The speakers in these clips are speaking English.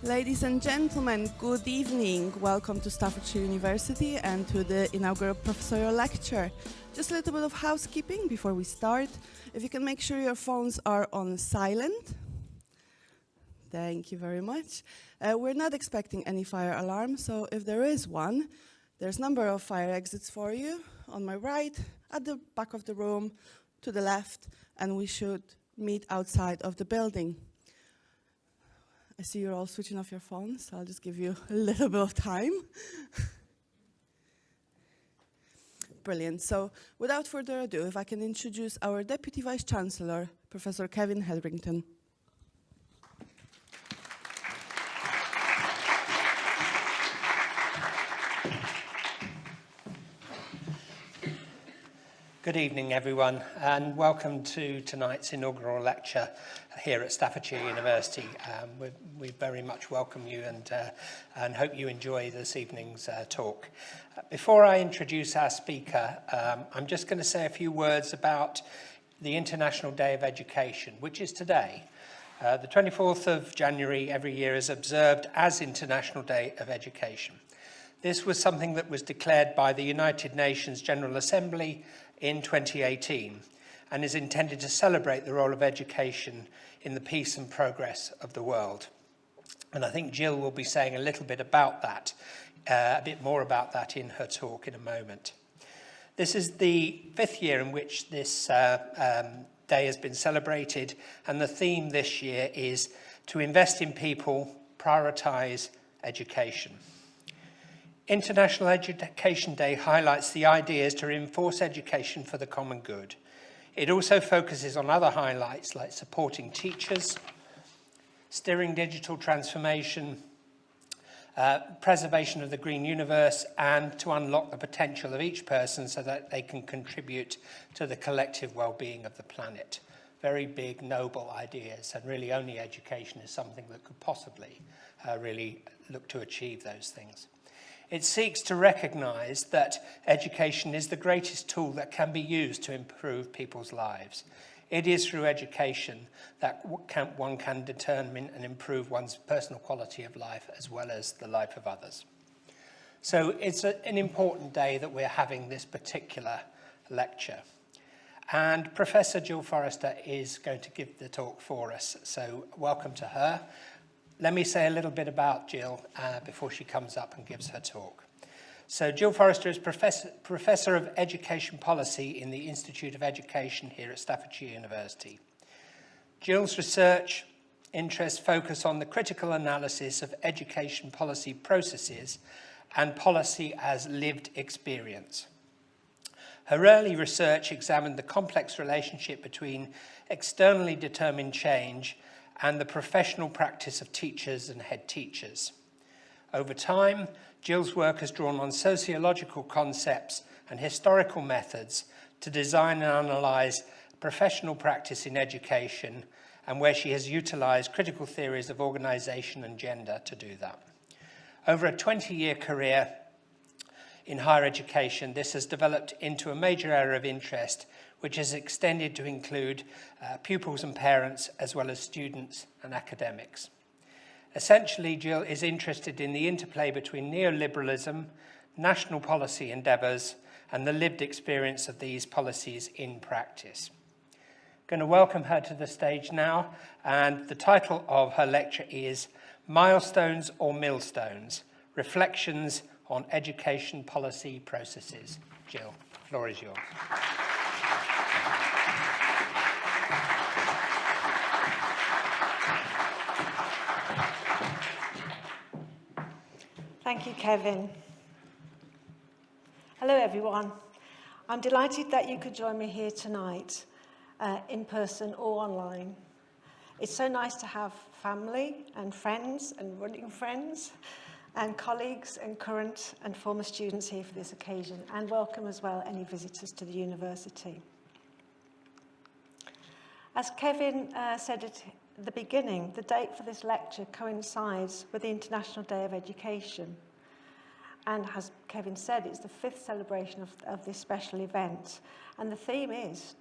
Ladies and gentlemen, good evening. Welcome to Staffordshire University and to the inaugural professorial lecture. Just a little bit of housekeeping before we start. If you can make sure your phones are on silent. Thank you very much. We're not expecting any fire alarm, so if there is one, there's a number of fire exits for you on my right, at the back of the room, to the left, and we should meet outside of the building. I see you're all switching off your phones, so I'll just give you a little bit of time. Brilliant. So without further ado, if I can introduce our Deputy Vice-Chancellor, Professor Kevin Hetherington. Good evening, everyone, and welcome to tonight's inaugural lecture here at Staffordshire University. We very much welcome you and hope you enjoy this evening's talk. Before I introduce our speaker, I'm just going to say a few words about the International Day of Education, which is today. The 24th of January every year is observed as International Day of Education. This was something that was declared by the United Nations General Assembly in 2018 and is intended to celebrate the role of education in the peace and progress of the world. And I think Gill will be saying a little bit about that, a bit more about that in her talk in a moment. This is the 5th year in which this day has been celebrated, and the theme this year is to invest in people, prioritise education. International Education Day highlights the ideas to reinforce education for the common good. It also focuses on other highlights like supporting teachers, steering digital transformation, preservation of the green universe, and to unlock the potential of each person so that they can contribute to the collective well-being of the planet. Very big, noble ideas, and really only education is something that could possibly really look to achieve those things. It seeks to recognise that education is the greatest tool that can be used to improve people's lives. It is through education that one can determine and improve one's personal quality of life as well as the life of others. So it's an important day that we're having this particular lecture. And Professor Gill Forrester is going to give the talk for us, so welcome to her. Let me say a little bit about Gill before she comes up and gives her talk. So Gill Forrester is Professor of Education Policy in the Institute of Education here at Staffordshire University. Gill's research interests focus on the critical analysis of education policy processes and policy as lived experience. Her early research examined the complex relationship between externally determined change and the professional practice of teachers and head teachers. Over time, Gill's work has drawn on sociological concepts and historical methods to design and analyse professional practice in education, and where she has utilised critical theories of organisation and gender to do that. Over a 20-year career in higher education, this has developed into a major area of interest which has extended to include pupils and parents, as well as students and academics. Essentially, Gill is interested in the interplay between neoliberalism, national policy endeavours, and the lived experience of these policies in practice. I'm going to welcome her to the stage now, and the title of her lecture is Milestones or Millstones, Reflections on Education Policy Processes. Gill, the floor is yours. Thank you, Kevin. Hello, everyone. I'm delighted that you could join me here tonight, in person or online. It's so nice to have family and friends and running friends and colleagues and current and former students here for this occasion, and welcome as well any visitors to the university. As Kevin said at the beginning, the date for this lecture coincides with the International Day of Education. And as Kevin said, it's the 5th celebration of this special event. And the theme is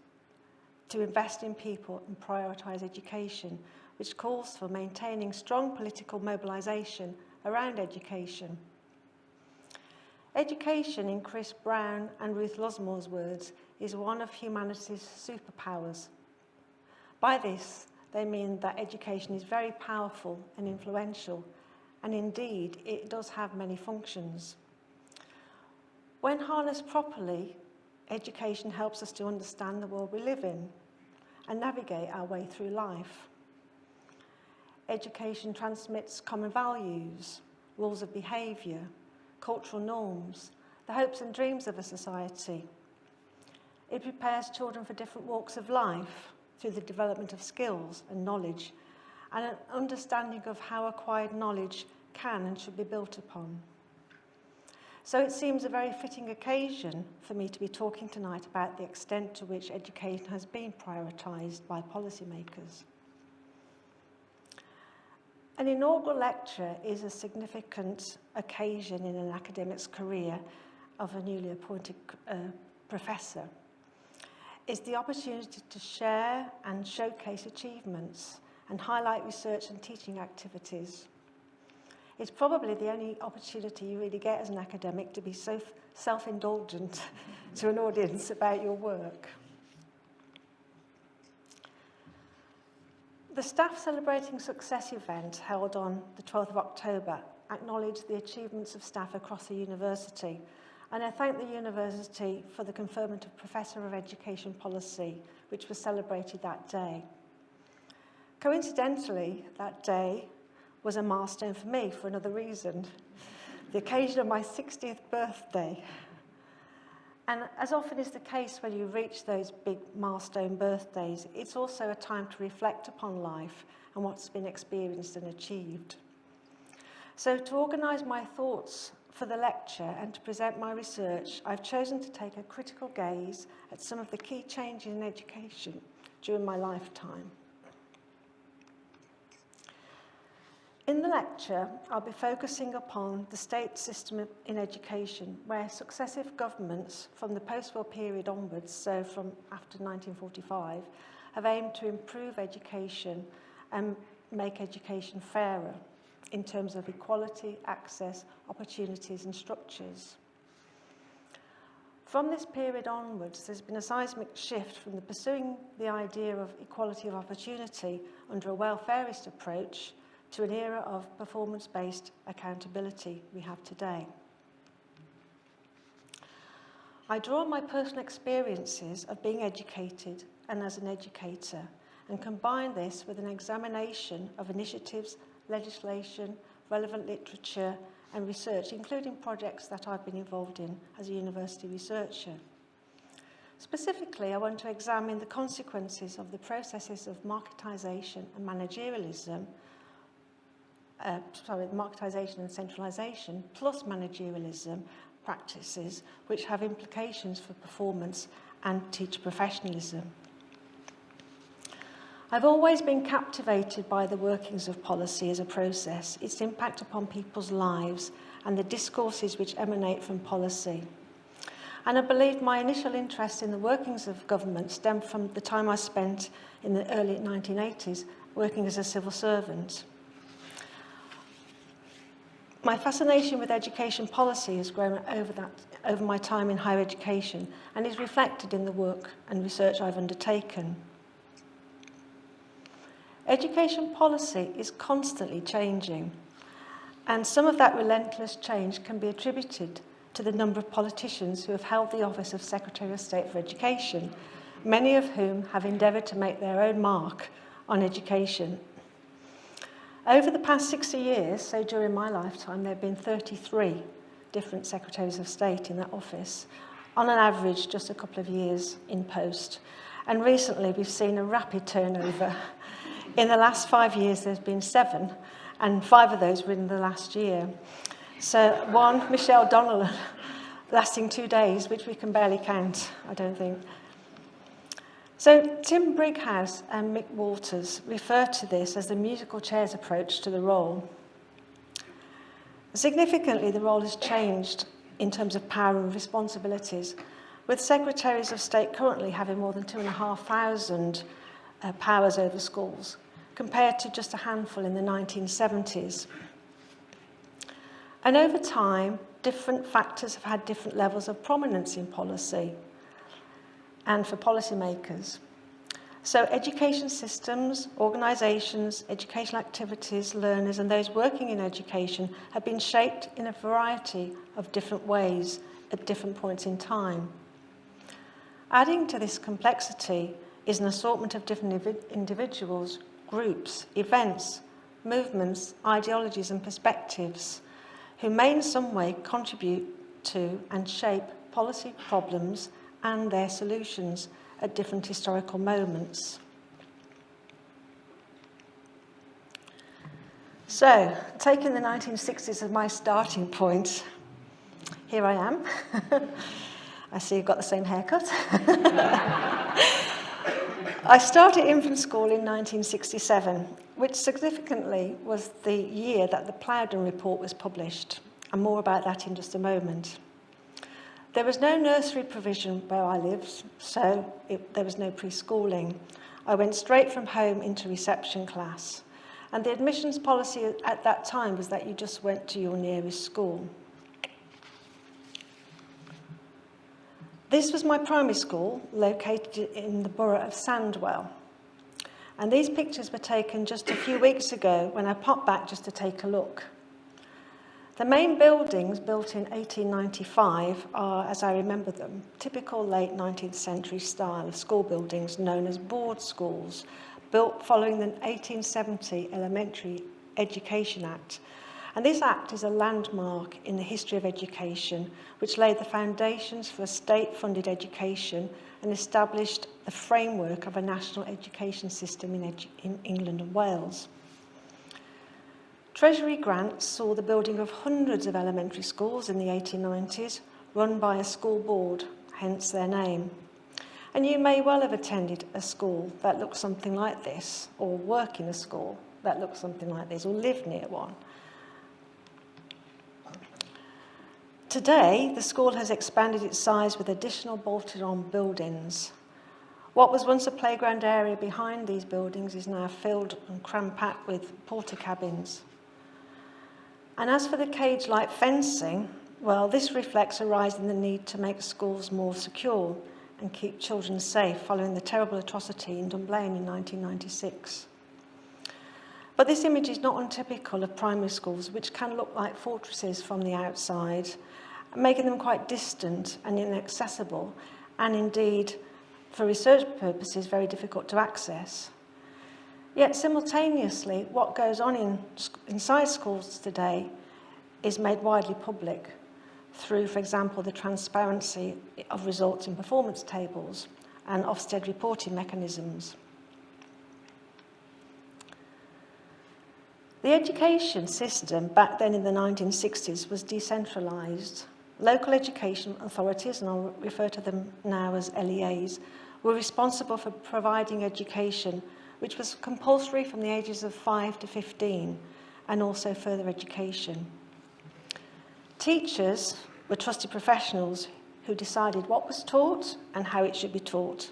to invest in people and prioritise education, which calls for maintaining strong political mobilisation around education. Education, in Chris Brown and Ruth Losmore's words, is one of humanity's superpowers. By this, they mean that education is very powerful and influential, and indeed, it does have many functions. When harnessed properly, education helps us to understand the world we live in and navigate our way through life. Education transmits common values, rules of behaviour, cultural norms, the hopes and dreams of a society. It prepares children for different walks of life through the development of skills and knowledge and an understanding of how acquired knowledge can and should be built upon. So it seems a very fitting occasion for me to be talking tonight about the extent to which education has been prioritised by policymakers. An inaugural lecture is a significant occasion in an academic's career of a newly appointed professor. It's the opportunity to share and showcase achievements and highlight research and teaching activities. It's probably the only opportunity you really get as an academic to be so self-indulgent to an audience about your work. The Staff Celebrating Success event held on the 12th of October acknowledged the achievements of staff across the university, and I thank the university for the conferment of Professor of Education Policy, which was celebrated that day. Coincidentally, that day was a milestone for me for another reason, the occasion of my 60th birthday. And as often is the case when you reach those big milestone birthdays, it's also a time to reflect upon life and what's been experienced and achieved. So to organise my thoughts for the lecture and to present my research, I've chosen to take a critical gaze at some of the key changes in education during my lifetime. In the lecture, I'll be focusing upon the state system in education, where successive governments from the post-war period onwards, so from after 1945, have aimed to improve education and make education fairer in terms of equality, access, opportunities and structures. From this period onwards, there's been a seismic shift from pursuing the idea of equality of opportunity under a welfarist approach to an era of performance-based accountability we have today. I draw on my personal experiences of being educated and as an educator and combine this with an examination of initiatives, legislation, relevant literature and research, including projects that I've been involved in as a university researcher. Specifically, I want to examine the consequences of the processes of marketisation and managerialism marketisation and centralisation, plus managerialism practices, which have implications for performance and teacher professionalism. I've always been captivated by the workings of policy as a process, its impact upon people's lives, and the discourses which emanate from policy. And I believe my initial interest in the workings of government stemmed from the time I spent in the early 1980s working as a civil servant. My fascination with education policy has grown over my time in higher education and is reflected in the work and research I've undertaken. Education policy is constantly changing, and some of that relentless change can be attributed to the number of politicians who have held the office of Secretary of State for Education, many of whom have endeavoured to make their own mark on education. Over the past 60 years, so during my lifetime, there have been 33 different Secretaries of State in that office, on an average just a couple of years in post. And recently we've seen a rapid turnover. In the last 5 years there's been 7, and 5 of those were in the last year. So one, Michelle Donnellan, lasting 2 days, which we can barely count, I don't think. So Tim Brighouse and Mick Walters refer to this as the musical chairs approach to the role. Significantly, the role has changed in terms of power and responsibilities, with Secretaries of State currently having more than 2,500 powers over schools, compared to just a handful in the 1970s. And over time, different factors have had different levels of prominence in policy and for policymakers. So education systems, organisations, educational activities, learners and those working in education have been shaped in a variety of different ways at different points in time. Adding to this complexity is an assortment of different individuals, groups, events, movements, ideologies and perspectives who may in some way contribute to and shape policy problems and their solutions at different historical moments. So, taking the 1960s as my starting point, here I am. I see you've got the same haircut. I started infant school in 1967, which significantly was the year that the Plowden report was published, and more about that in just a moment. There was no nursery provision where I lived, so there was no preschooling. I went straight from home into reception class, and the admissions policy at that time was that you just went to your nearest school. This was my primary school, located in the borough of Sandwell. And these pictures were taken just a few weeks ago when I popped back just to take a look. The main buildings, built in 1895, are, as I remember them, typical late 19th century style of school buildings known as board schools, built following the 1870 Elementary Education Act. And this act is a landmark in the history of education, which laid the foundations for a state-funded education and established the framework of a national education system in England and Wales. Treasury grants saw the building of hundreds of elementary schools in the 1890s, run by a school board, hence their name. And you may well have attended a school that looked something like this, or work in a school that looked something like this, or live near one. Today, the school has expanded its size with additional bolted-on buildings. What was once a playground area behind these buildings is now filled and cram-packed with porter cabins. And as for the cage-like fencing, well, this reflects a rise in the need to make schools more secure and keep children safe following the terrible atrocity in Dunblane in 1996. But this image is not untypical of primary schools, which can look like fortresses from the outside, making them quite distant and inaccessible, and indeed, for research purposes, very difficult to access. Yet simultaneously, what goes on inside schools today is made widely public through, for example, the transparency of results in performance tables and Ofsted reporting mechanisms. The education system back then in the 1960s was decentralised. Local education authorities, and I'll refer to them now as LEAs, were responsible for providing education which was compulsory from the ages of 5 to 15, and also further education. Teachers were trusted professionals who decided what was taught and how it should be taught.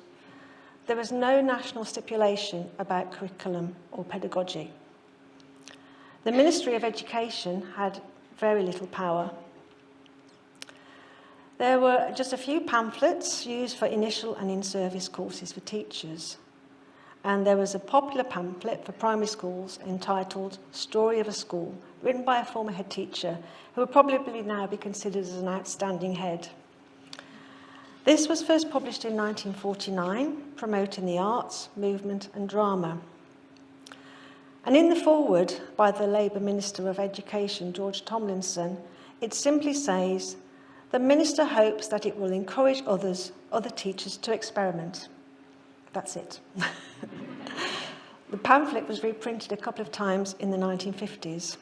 There was no national stipulation about curriculum or pedagogy. The Ministry of Education had very little power. There were just a few pamphlets used for initial and in-service courses for teachers. And there was a popular pamphlet for primary schools entitled Story of a School, written by a former head teacher who would probably now be considered as an outstanding head. This was first published in 1949, promoting the arts, movement and drama. And in the foreword by the Labour Minister of Education, George Tomlinson, it simply says, "The Minister hopes that it will encourage other teachers to experiment." That's it. The pamphlet was reprinted a couple of times in the 1950s.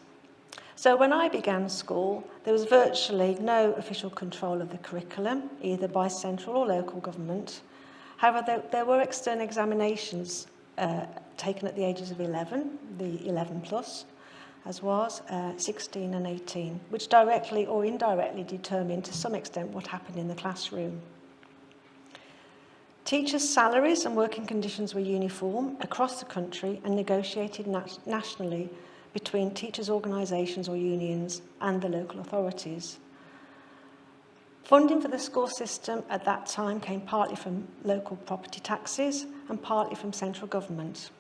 So when I began school, there was virtually no official control of the curriculum, either by central or local government. However, there were external examinations taken at the ages of 11, the 11 plus, as was 16 and 18, which directly or indirectly determined to some extent what happened in the classroom. Teachers' salaries and working conditions were uniform across the country and negotiated nationally between teachers' organisations or unions and the local authorities. Funding for the school system at that time came partly from local property taxes and partly from central government.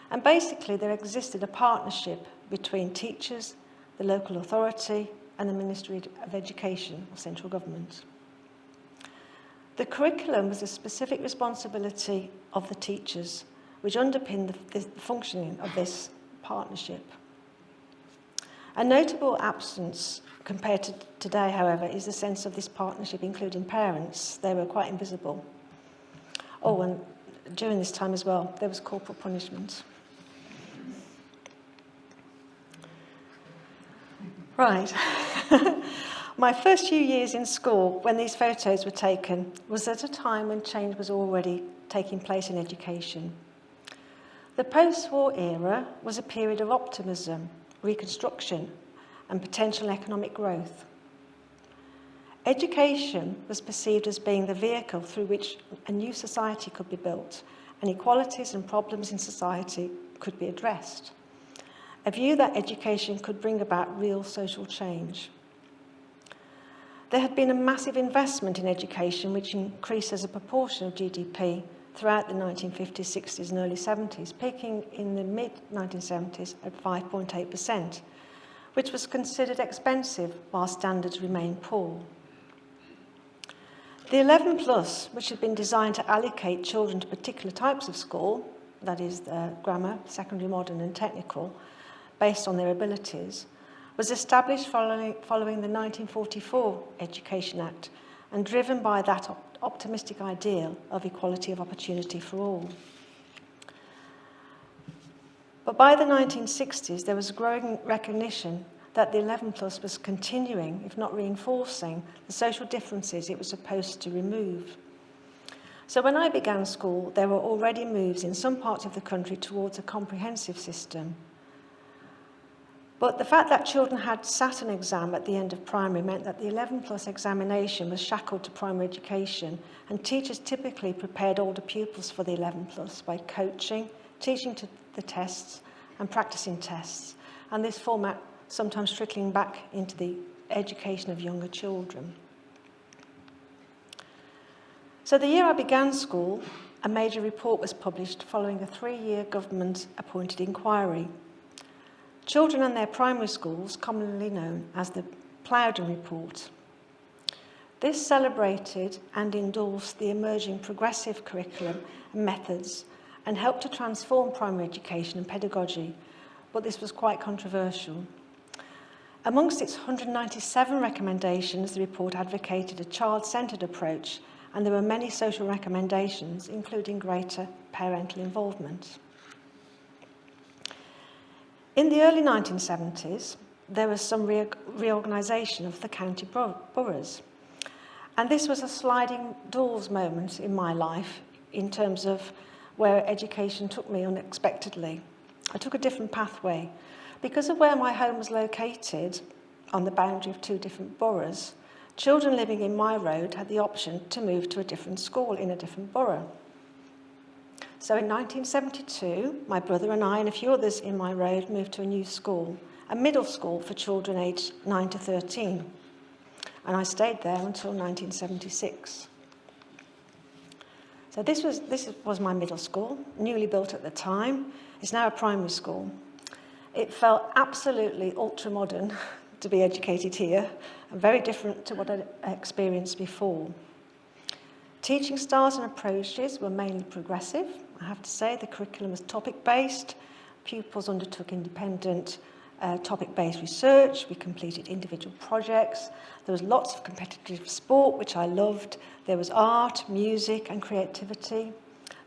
And basically there existed a partnership between teachers, the local authority and the Ministry of Education of central government. The curriculum was a specific responsibility of the teachers, which underpinned the functioning of this partnership. A notable absence compared to today, however, is the sense of this partnership including parents. They were quite invisible. Oh, and during this time as well, there was corporal punishment. Right. My first few years in school, when these photos were taken, was at a time when change was already taking place in education. The post-war era was a period of optimism, reconstruction, and potential economic growth. Education was perceived as being the vehicle through which a new society could be built, and inequalities and problems in society could be addressed. A view that education could bring about real social change. There had been a massive investment in education which increased as a proportion of GDP throughout the 1950s, 60s and early 70s, peaking in the mid-1970s at 5.8%, which was considered expensive while standards remained poor. The 11 plus, which had been designed to allocate children to particular types of school, that is the grammar, secondary modern and technical, based on their abilities, was established following the 1944 Education Act and driven by that optimistic ideal of equality of opportunity for all. But by the 1960s, there was a growing recognition that the 11 plus was continuing, if not reinforcing, the social differences it was supposed to remove. So when I began school, there were already moves in some parts of the country towards a comprehensive system. But the fact that children had sat an exam at the end of primary meant that the 11 plus examination was shackled to primary education, and teachers typically prepared older pupils for the 11 plus by coaching, teaching to the tests and practicing tests, and this format sometimes trickling back into the education of younger children. So the year I began school, a major report was published following a 3-year government-appointed inquiry. Children and their primary schools, commonly known as the Plowden Report. This celebrated and endorsed the emerging progressive curriculum and methods and helped to transform primary education and pedagogy, but this was quite controversial. Amongst its 197 recommendations, the report advocated a child-centred approach, and there were many social recommendations, including greater parental involvement. In the early 1970s, there was some reorganisation of the county boroughs. And this was a sliding doors moment in my life in terms of where education took me unexpectedly. I took a different pathway. Because of where my home was located, on the boundary of 2 different boroughs, children living in my road had the option to move to a different school in a different borough. So in 1972, my brother and I and a few others in my road moved to a new school, a middle school for children aged 9 to 13. And I stayed there until 1976. So this was my middle school, newly built at the time. It's now a primary school. It felt absolutely ultra-modern to be educated here, and very different to what I'd experienced before. Teaching styles and approaches were mainly progressive. I have to say the curriculum was topic-based. Pupils undertook independent topic-based research. We completed individual projects. There was lots of competitive sport, which I loved. There was art, music and creativity,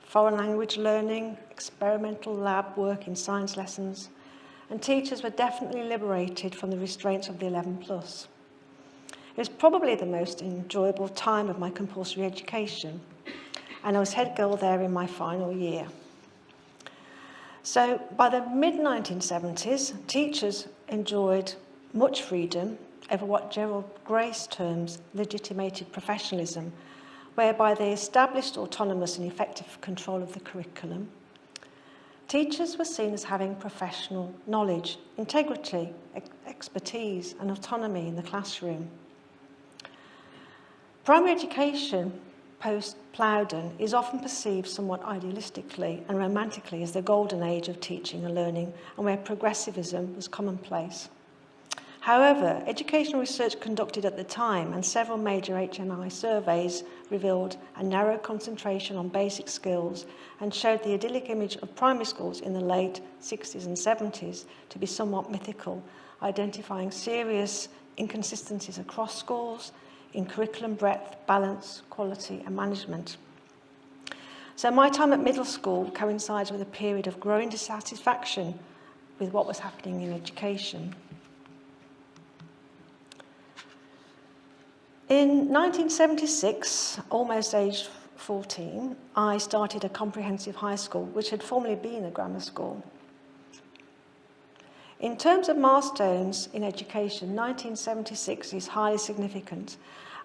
foreign language learning, experimental lab work in science lessons, and teachers were definitely liberated from the restraints of the 11 plus. It was probably the most enjoyable time of my compulsory education, and I was head girl there in my final year. So by the mid-1970s, teachers enjoyed much freedom over what Gerald Grace terms legitimated professionalism, whereby they established autonomous and effective control of the curriculum, teachers were seen as having professional knowledge, integrity, expertise, and autonomy in the classroom. Primary education post-Plowden is often perceived somewhat idealistically and romantically as the golden age of teaching and learning, and where progressivism was commonplace. However, educational research conducted at the time and several major HNI surveys revealed a narrow concentration on basic skills and showed the idyllic image of primary schools in the late 60s and 70s to be somewhat mythical, identifying serious inconsistencies across schools in curriculum breadth, balance, quality and management. So my time at middle school coincides with a period of growing dissatisfaction with what was happening in education. In 1976, almost aged 14, I started a comprehensive high school, which had formerly been a grammar school. In terms of milestones in education, 1976 is highly significant,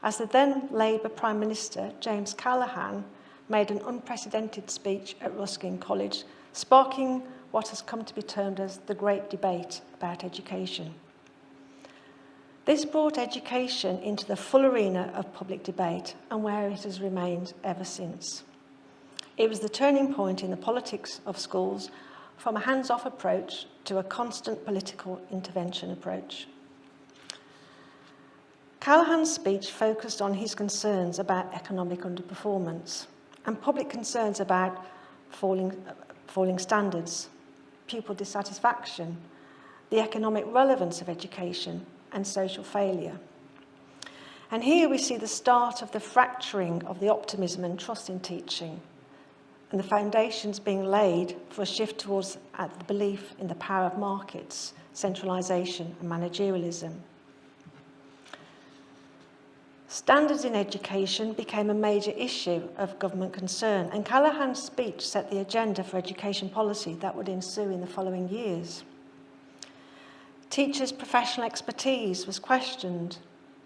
as the then Labour Prime Minister, James Callaghan, made an unprecedented speech at Ruskin College, sparking what has come to be termed as the Great Debate about education. This brought education into the full arena of public debate, and where it has remained ever since. It was the turning point in the politics of schools from a hands-off approach to a constant political intervention approach. Callaghan's speech focused on his concerns about economic underperformance and public concerns about falling standards, pupil dissatisfaction, the economic relevance of education, and social failure. And here we see the start of the fracturing of the optimism and trust in teaching, and the foundations being laid for a shift towards the belief in the power of markets, centralisation and managerialism. Standards in education became a major issue of government concern, and Callaghan's speech set the agenda for education policy that would ensue in the following years. Teachers' professional expertise was questioned,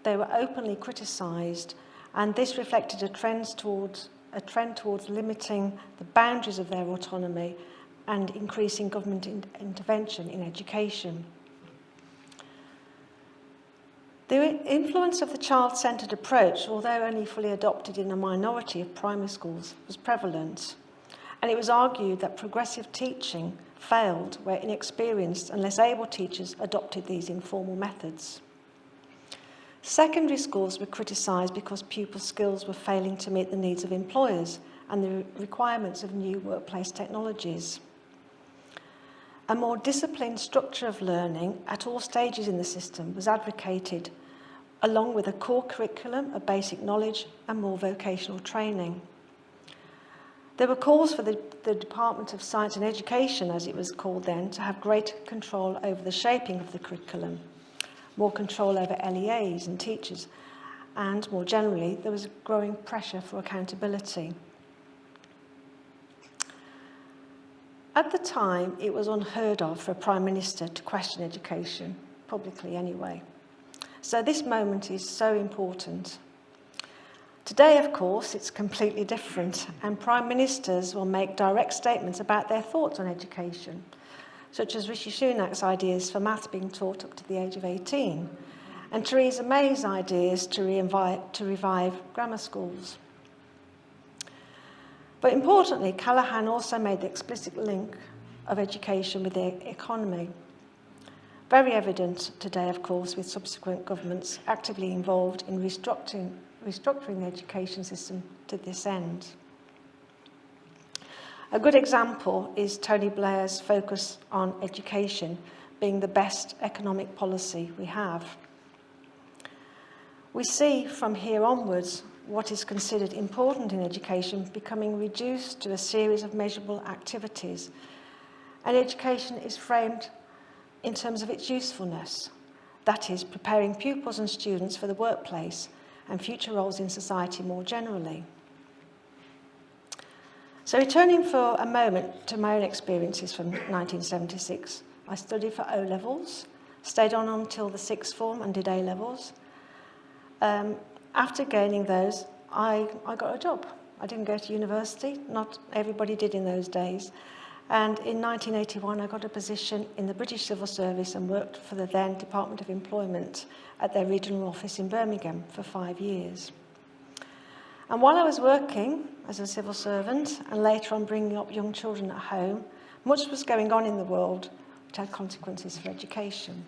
they were openly criticised, and this reflected a trend towards limiting the boundaries of their autonomy and increasing government intervention in education. The influence of the child-centred approach, although only fully adopted in a minority of primary schools, was prevalent, and it was argued that progressive teaching failed where inexperienced and less able teachers adopted these informal methods. Secondary schools were criticised because pupil skills were failing to meet the needs of employers and the requirements of new workplace technologies. A more disciplined structure of learning at all stages in the system was advocated, along with a core curriculum of basic knowledge and more vocational training. There were calls for the Department of Science and Education, as it was called then, to have greater control over the shaping of the curriculum, more control over LEAs and teachers, and more generally, there was a growing pressure for accountability. At the time, it was unheard of for a Prime Minister to question education, publicly anyway. So this moment is so important. Today, of course, it's completely different, and Prime Ministers will make direct statements about their thoughts on education, such as Rishi Sunak's ideas for maths being taught up to the age of 18, and Theresa May's ideas to revive grammar schools. But importantly, Callaghan also made the explicit link of education with the economy. Very evident today, of course, with subsequent governments actively involved in restructuring the education system to this end. A good example is Tony Blair's focus on education being the best economic policy we have. We see from here onwards what is considered important in education becoming reduced to a series of measurable activities, and education is framed in terms of its usefulness, that is, preparing pupils and students for the workplace and future roles in society more generally. So returning for a moment to my own experiences from 1976, I studied for O-levels, stayed on until the sixth form and did A-levels. After gaining those, I got a job. I didn't go to university, not everybody did in those days. And in 1981, I got a position in the British Civil Service and worked for the then Department of Employment at their regional office in Birmingham for 5 years. And while I was working as a civil servant and later on bringing up young children at home, much was going on in the world which had consequences for education.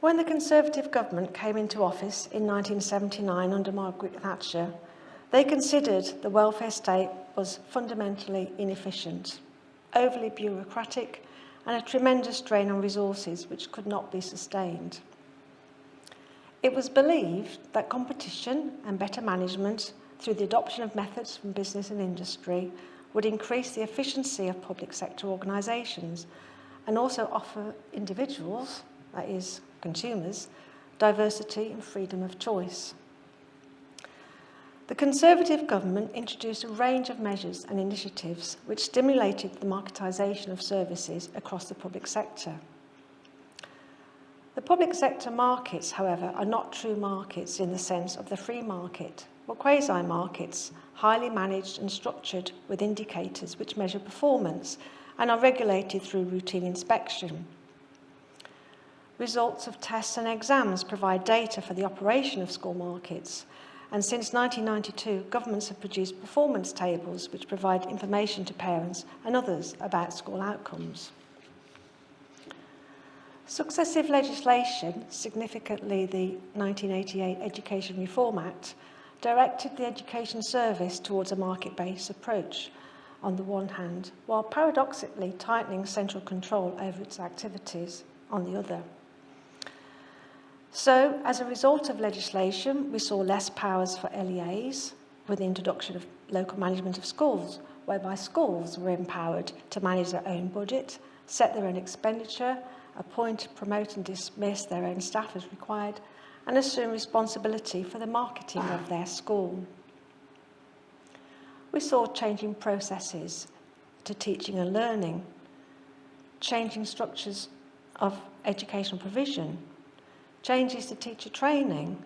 When the Conservative government came into office in 1979 under Margaret Thatcher, they considered the welfare state was fundamentally inefficient, overly bureaucratic, and a tremendous strain on resources which could not be sustained. It was believed that competition and better management through the adoption of methods from business and industry would increase the efficiency of public sector organisations and also offer individuals, that is, consumers, diversity and freedom of choice. The Conservative government introduced a range of measures and initiatives which stimulated the marketisation of services across the public sector. The public sector markets, however, are not true markets in the sense of the free market, but quasi-markets, highly managed and structured with indicators which measure performance and are regulated through routine inspection. Results of tests and exams provide data for the operation of school markets, and since 1992, governments have produced performance tables which provide information to parents and others about school outcomes. Successive legislation, significantly the 1988 Education Reform Act, directed the education service towards a market-based approach on the one hand, while paradoxically tightening central control over its activities on the other. So, as a result of legislation, we saw less powers for LEAs with the introduction of local management of schools, whereby schools were empowered to manage their own budget, set their own expenditure, appoint, promote and dismiss their own staff as required, and assume responsibility for the marketing of their school. We saw changing processes to teaching and learning, changing structures of educational provision, changes to teacher training,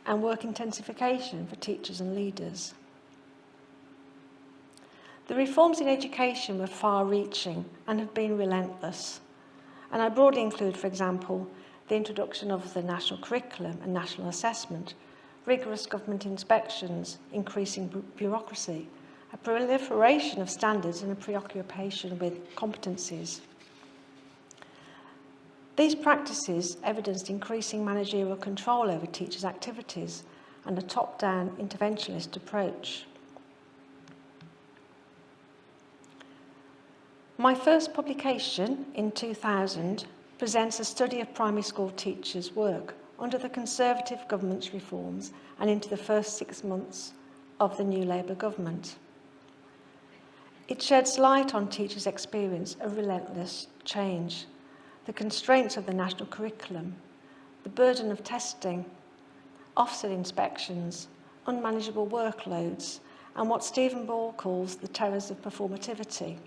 and work intensification for teachers and leaders. The reforms in education were far-reaching and have been relentless. And I broadly include, for example, the introduction of the national curriculum and national assessment, rigorous government inspections, increasing bureaucracy, a proliferation of standards and a preoccupation with competencies. These practices evidenced increasing managerial control over teachers' activities and a top-down interventionist approach. My first publication in 2000 presents a study of primary school teachers' work under the Conservative government's reforms and into the first 6 months of the new Labour government. It sheds light on teachers' experience of relentless change, the constraints of the national curriculum, the burden of testing, offset inspections, unmanageable workloads, and what Stephen Ball calls the terrors of performativity.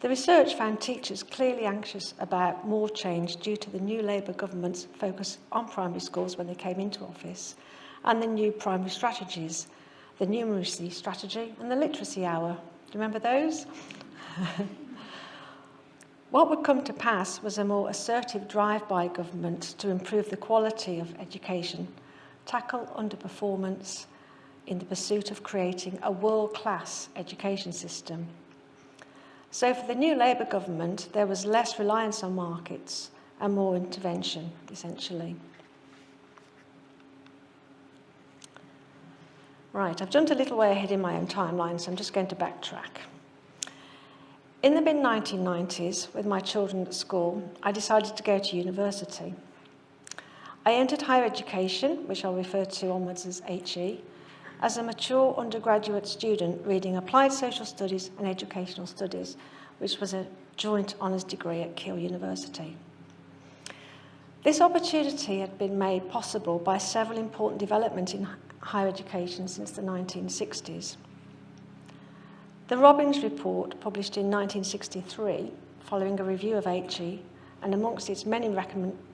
The research found teachers clearly anxious about more change due to the new Labour government's focus on primary schools when they came into office, and the new primary strategies, the numeracy strategy and the literacy hour. Do you remember those? What would come to pass was a more assertive drive by government to improve the quality of education, tackle underperformance in the pursuit of creating a world-class education system. So for the new Labour government, there was less reliance on markets and more intervention, essentially. Right, I've jumped a little way ahead in my own timeline, so I'm just going to backtrack. In the mid-1990s, with my children at school, I decided to go to university. I entered higher education, which I'll refer to onwards as HE, as a mature undergraduate student reading Applied Social Studies and Educational Studies, which was a joint honours degree at Gill University. This opportunity had been made possible by several important developments in higher education since the 1960s. The Robbins Report, published in 1963, following a review of HE, and amongst its many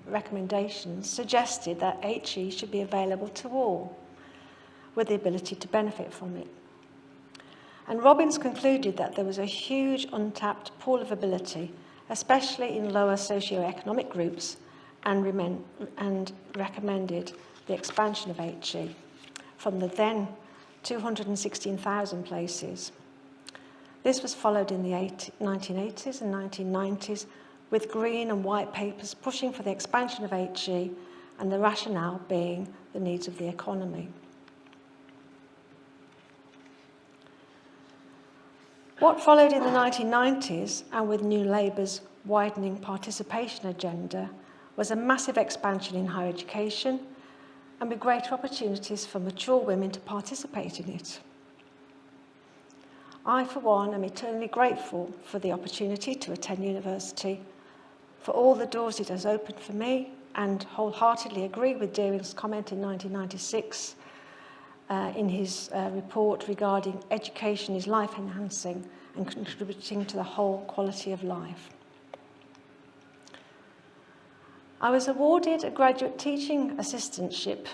recommendations, suggested that HE should be available to all, with the ability to benefit from it. And Robbins concluded that there was a huge untapped pool of ability, especially in lower socioeconomic groups, and recommended the expansion of HE from the then 216,000 places. This was followed in the 1980s and 1990s with green and white papers pushing for the expansion of HE, and the rationale being the needs of the economy. What followed in the 1990s, and with New Labour's widening participation agenda, was a massive expansion in higher education and with greater opportunities for mature women to participate in it. I, for one, am eternally grateful for the opportunity to attend university, for all the doors it has opened for me, and wholeheartedly agree with Deering's comment in 1996 in his report regarding education is life-enhancing and contributing to the whole quality of life. I was awarded a graduate teaching assistantship,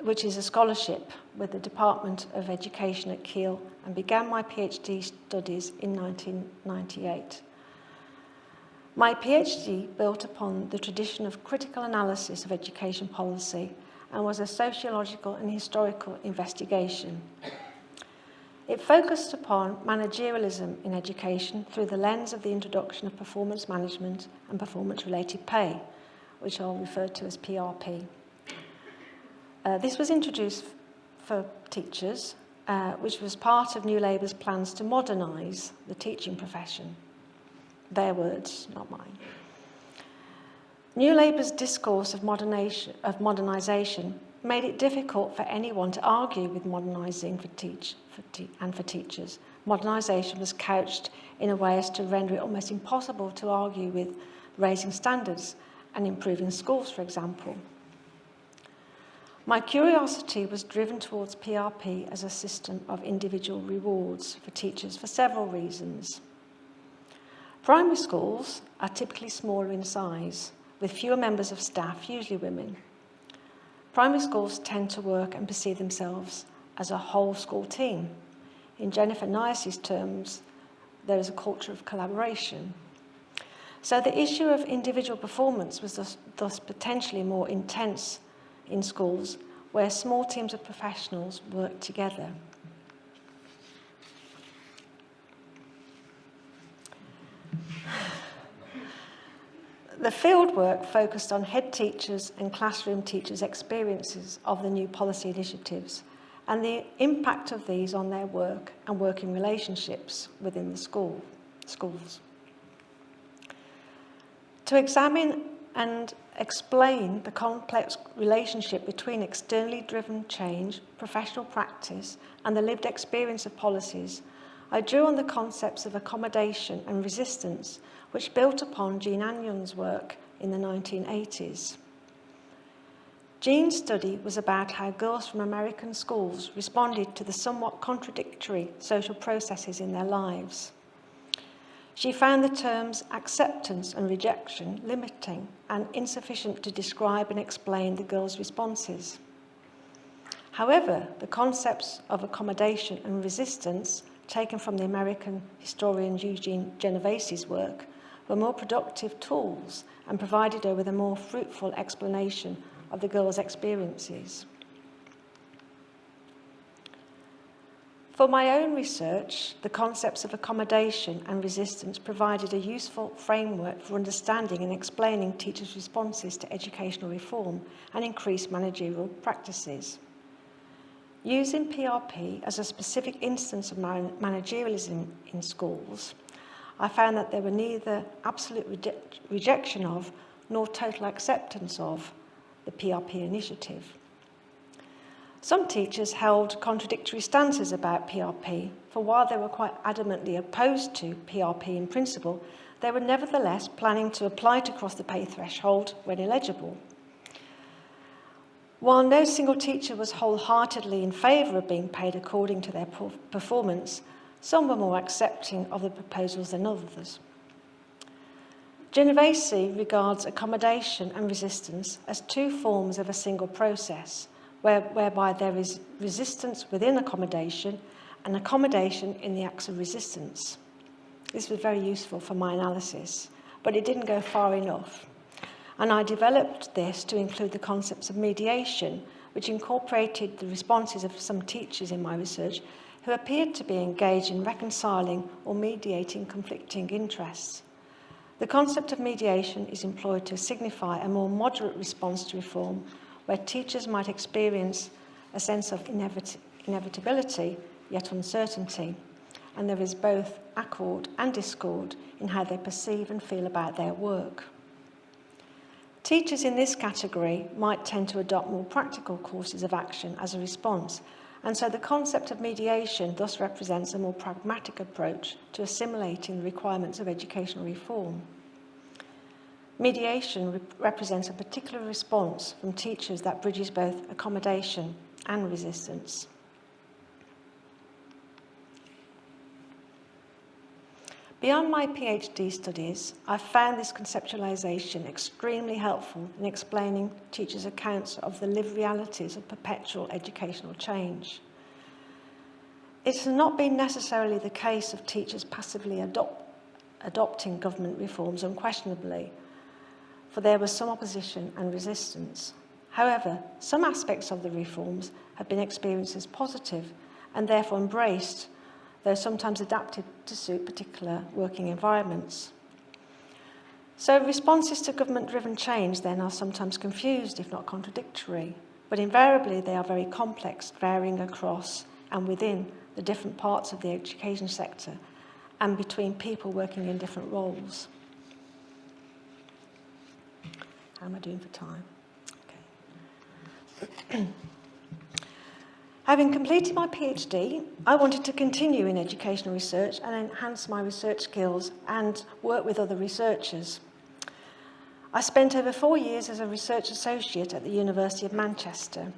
which is a scholarship with the Department of Education at Gill, and began my PhD studies in 1998. My PhD built upon the tradition of critical analysis of education policy and was a sociological and historical investigation. It focused upon managerialism in education through the lens of the introduction of performance management and performance-related pay, which I'll refer to as PRP. This was introduced for teachers, which was part of New Labour's plans to modernise the teaching profession. Their words, not mine. New Labour's discourse of modernisation made it difficult for anyone to argue with modernising for teachers. Modernisation was couched in a way as to render it almost impossible to argue with raising standards and improving schools, for example. My curiosity was driven towards PRP as a system of individual rewards for teachers for several reasons. Primary schools are typically smaller in size, with fewer members of staff, usually women. Primary schools tend to work and perceive themselves as a whole school team. In Jennifer Nice's terms, there is a culture of collaboration. So the issue of individual performance was thus potentially more intense in schools where small teams of professionals work together. The fieldwork focused on head teachers and classroom teachers' experiences of the new policy initiatives and the impact of these on their work and working relationships within the schools. To examine and explain the complex relationship between externally driven change, professional practice, and the lived experience of policies, I drew on the concepts of accommodation and resistance, which built upon Jean Agnon's work in the 1980s. Jean's study was about how girls from American schools responded to the somewhat contradictory social processes in their lives. She found the terms acceptance and rejection limiting and insufficient to describe and explain the girls' responses. However, the concepts of accommodation and resistance, taken from the American historian Eugene Genovese's work, were more productive tools and provided her with a more fruitful explanation of the girls' experiences. For my own research, the concepts of accommodation and resistance provided a useful framework for understanding and explaining teachers' responses to educational reform and increased managerial practices. Using PRP as a specific instance of managerialism in schools, I found that there were neither absolute rejection of nor total acceptance of the PRP initiative. Some teachers held contradictory stances about PRP, for while they were quite adamantly opposed to PRP in principle, they were nevertheless planning to apply to cross the pay threshold when eligible. While no single teacher was wholeheartedly in favour of being paid according to their performance, some were more accepting of the proposals than others. Genovese regards accommodation and resistance as two forms of a single process, whereby there is resistance within accommodation and accommodation in the acts of resistance. This was very useful for my analysis, but it didn't go far enough. And I developed this to include the concepts of mediation, which incorporated the responses of some teachers in my research who appeared to be engaged in reconciling or mediating conflicting interests. The concept of mediation is employed to signify a more moderate response to reform, where teachers might experience a sense of inevitability, yet uncertainty, and there is both accord and discord in how they perceive and feel about their work. Teachers in this category might tend to adopt more practical courses of action as a response, and so the concept of mediation thus represents a more pragmatic approach to assimilating the requirements of educational reform. Mediation represents a particular response from teachers that bridges both accommodation and resistance. Beyond my PhD studies, I've found this conceptualisation extremely helpful in explaining teachers' accounts of the lived realities of perpetual educational change. It has not been necessarily the case of teachers passively adopting government reforms unquestionably, for there was some opposition and resistance. However, some aspects of the reforms have been experienced as positive and therefore embraced, though sometimes adapted to suit particular working environments. So responses to government-driven change then are sometimes confused, if not contradictory, but invariably they are very complex, varying across and within the different parts of the education sector and between people working in different roles. How am I doing for time? Okay. Having completed my PhD, I wanted to continue in educational research and enhance my research skills and work with other researchers. I spent over 4 years as a research associate at the University of Manchester.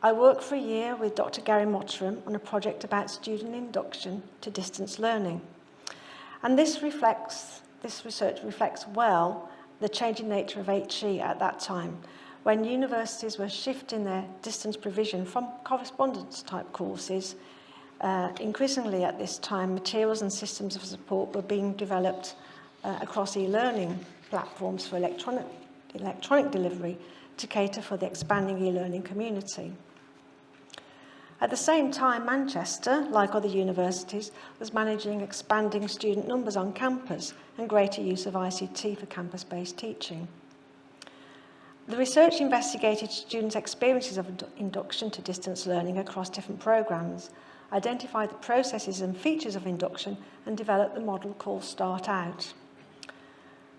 I worked for a year with Dr. Gary Mottram on a project about student induction to distance learning. And this research reflects well the changing nature of HE at that time, when universities were shifting their distance provision from correspondence-type courses. Increasingly at this time, materials and systems of support were being developed across e-learning platforms for electronic delivery to cater for the expanding e-learning community. At the same time, Manchester, like other universities, was managing expanding student numbers on campus and greater use of ICT for campus-based teaching. The research investigated students' experiences of induction to distance learning across different programs, identified the processes and features of induction, and developed the model called Start Out.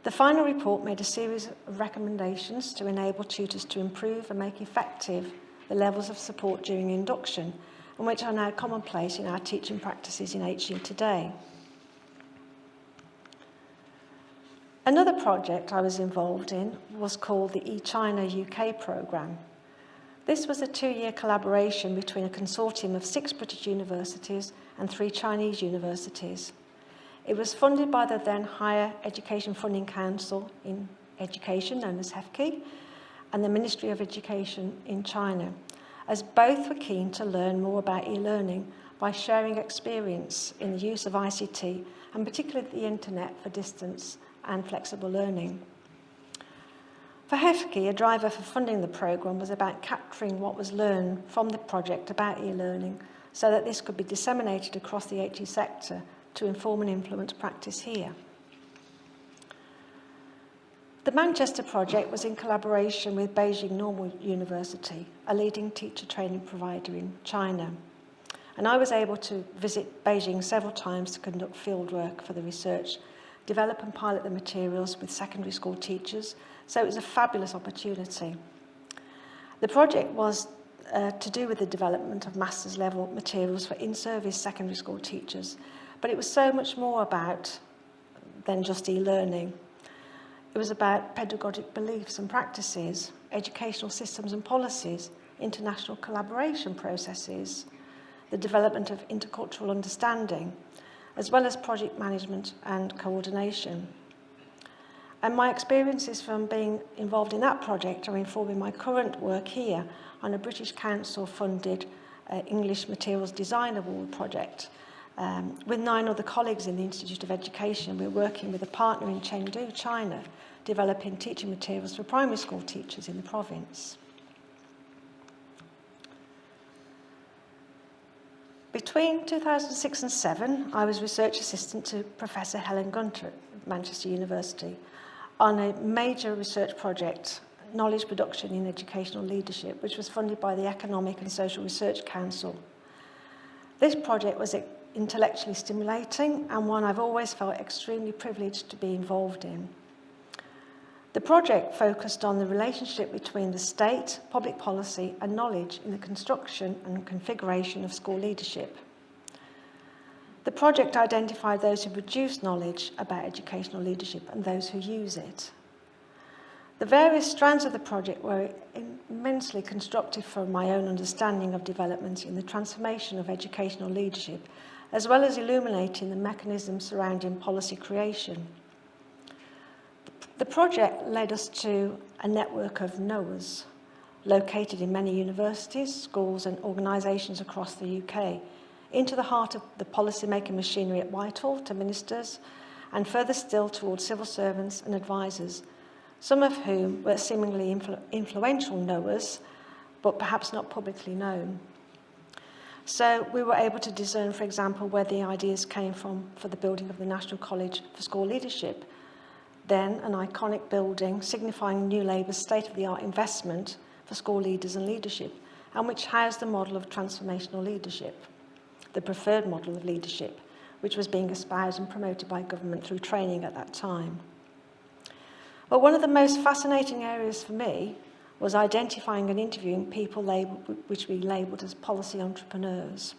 The final report made a series of recommendations to enable tutors to improve and make effective the levels of support during induction, and which are now commonplace in our teaching practices in HE today. Another project I was involved in was called the eChina UK programme. This was a 2-year collaboration between a consortium of 6 British universities and 3 Chinese universities. It was funded by the then Higher Education Funding Council in Education, known as HEFCE, and the Ministry of Education in China, as both were keen to learn more about e-learning by sharing experience in the use of ICT, and particularly the internet for distance and flexible learning. For HEFCE, a driver for funding the programme was about capturing what was learned from the project about e-learning so that this could be disseminated across the HE sector to inform and influence practice here. The Manchester project was in collaboration with Beijing Normal University, a leading teacher training provider in China. And I was able to visit Beijing several times to conduct fieldwork for the research, develop and pilot the materials with secondary school teachers, so it was a fabulous opportunity. The project was to do with the development of master's level materials for in-service secondary school teachers, but it was so much more about than just e-learning. It was about pedagogic beliefs and practices, educational systems and policies, international collaboration processes, the development of intercultural understanding, as well as project management and coordination. And my experiences from being involved in that project are informing my current work here on a British Council-funded English Materials Design Award project. With 9 other colleagues in the Institute of Education, we're working with a partner in Chengdu, China, developing teaching materials for primary school teachers in the province. Between 2006 and 2007, I was research assistant to Professor Helen Gunter at Manchester University on a major research project, Knowledge Production in Educational Leadership, which was funded by the Economic and Social Research Council. This project was intellectually stimulating and one I've always felt extremely privileged to be involved in. The project focused on the relationship between the state, public policy and knowledge in the construction and configuration of school leadership. The project identified those who produce knowledge about educational leadership and those who use it. The various strands of the project were immensely constructive for my own understanding of developments in the transformation of educational leadership, as well as illuminating the mechanisms surrounding policy creation. The project led us to a network of knowers located in many universities, schools and organisations across the UK, into the heart of the policy-making machinery at Whitehall, to ministers, and further still towards civil servants and advisors, some of whom were seemingly influential knowers, but perhaps not publicly known. So we were able to discern, for example, where the ideas came from for the building of the National College for School Leadership, then an iconic building signifying New Labour's state-of-the-art investment for school leaders and leadership, and which housed the model of transformational leadership, the preferred model of leadership, which was being espoused and promoted by government through training at that time. But one of the most fascinating areas for me was identifying and interviewing people which we labelled as policy entrepreneurs.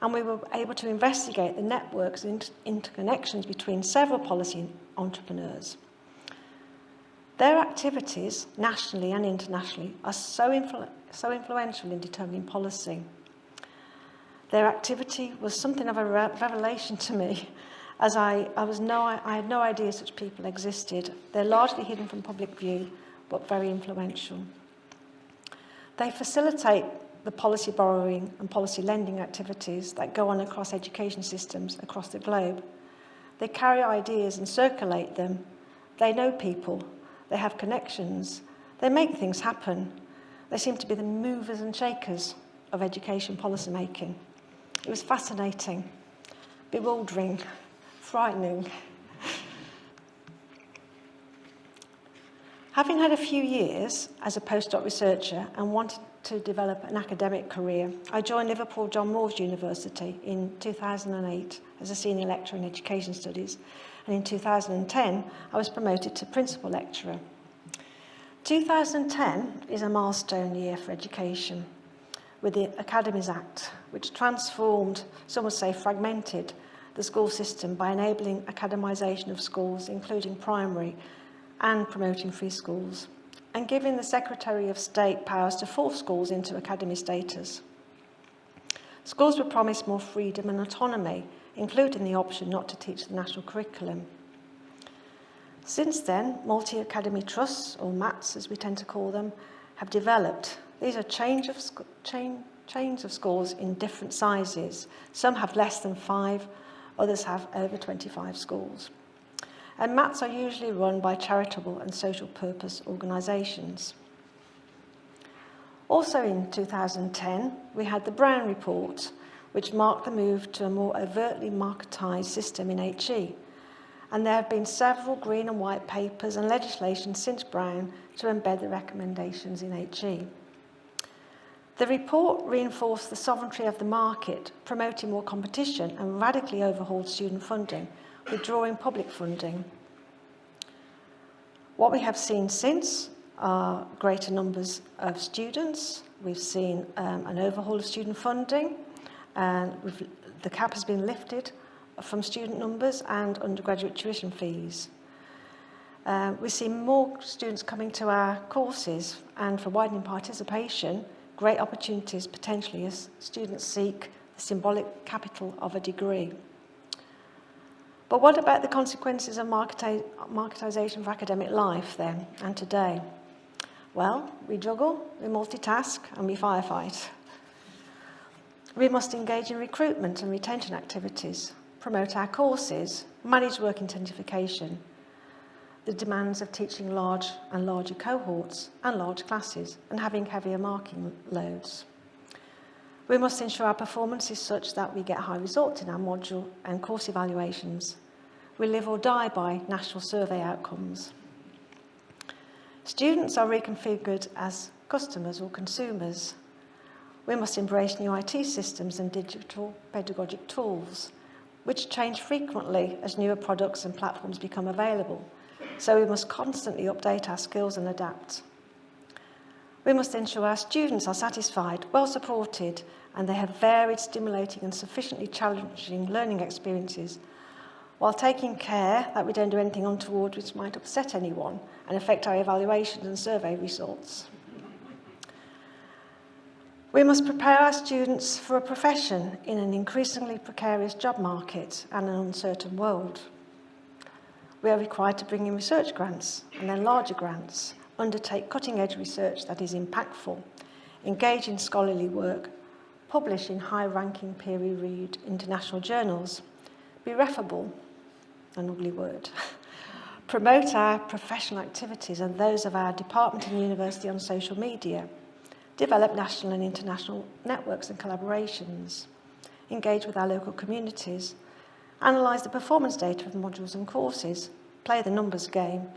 And we were able to investigate the networks and interconnections between several policy entrepreneurs. Their activities, nationally and internationally, are so influential in determining policy. Their activity was something of a revelation to me, as I had no idea such people existed. They're largely hidden from public view, but very influential. They facilitate the policy borrowing and policy lending activities that go on across education systems across the globe. They carry ideas and circulate them. They know people. They have connections. They make things happen. They seem to be the movers and shakers of education policy making. It was fascinating, bewildering, frightening. Having had a few years as a postdoc researcher and wanted to develop an academic career, I joined Liverpool John Moores University in 2008 as a senior lecturer in education studies, and in 2010 I was promoted to principal lecturer. 2010 is a milestone year for education, with the Academies Act, which transformed, some would say fragmented, the school system by enabling academisation of schools, including primary, and promoting free schools, and giving the Secretary of State powers to force schools into academy status. Schools were promised more freedom and autonomy, including the option not to teach the national curriculum. Since then, multi-academy trusts, or MATs as we tend to call them, have developed. These are chains of schools in different sizes. Some have less than 5, others have over 25 schools. And MATs are usually run by charitable and social purpose organisations. Also in 2010, we had the Brown Report, which marked the move to a more overtly marketised system in HE. And there have been several green and white papers and legislation since Brown to embed the recommendations in HE. The report reinforced the sovereignty of the market, promoting more competition, and radically overhauled student funding, withdrawing public funding. What we have seen since are greater numbers of students. We've seen an overhaul of student funding, and the cap has been lifted from student numbers and undergraduate tuition fees. We see more students coming to our courses, and for widening participation, great opportunities potentially as students seek the symbolic capital of a degree. But what about the consequences of marketisation for academic life then, and today? Well, we juggle, we multitask, and we firefight. We must engage in recruitment and retention activities, promote our courses, manage work intensification, the demands of teaching large and larger cohorts and large classes, and having heavier marking loads. We must ensure our performance is such that we get high results in our module and course evaluations. We live or die by national survey outcomes. Students are reconfigured as customers or consumers. We must embrace new IT systems and digital pedagogic tools, which change frequently as newer products and platforms become available. So we must constantly update our skills and adapt. We must ensure our students are satisfied, well supported, and they have varied, stimulating and sufficiently challenging learning experiences, while taking care that we don't do anything untoward which might upset anyone and affect our evaluations and survey results. We must prepare our students for a profession in an increasingly precarious job market and an uncertain world. We are required to bring in research grants and then larger grants, undertake cutting-edge research that is impactful, engage in scholarly work, publish in high-ranking peer-reviewed international journals, be referable, an ugly word, promote our professional activities and those of our department and university on social media, develop national and international networks and collaborations, engage with our local communities, analyse the performance data of modules and courses, play the numbers game,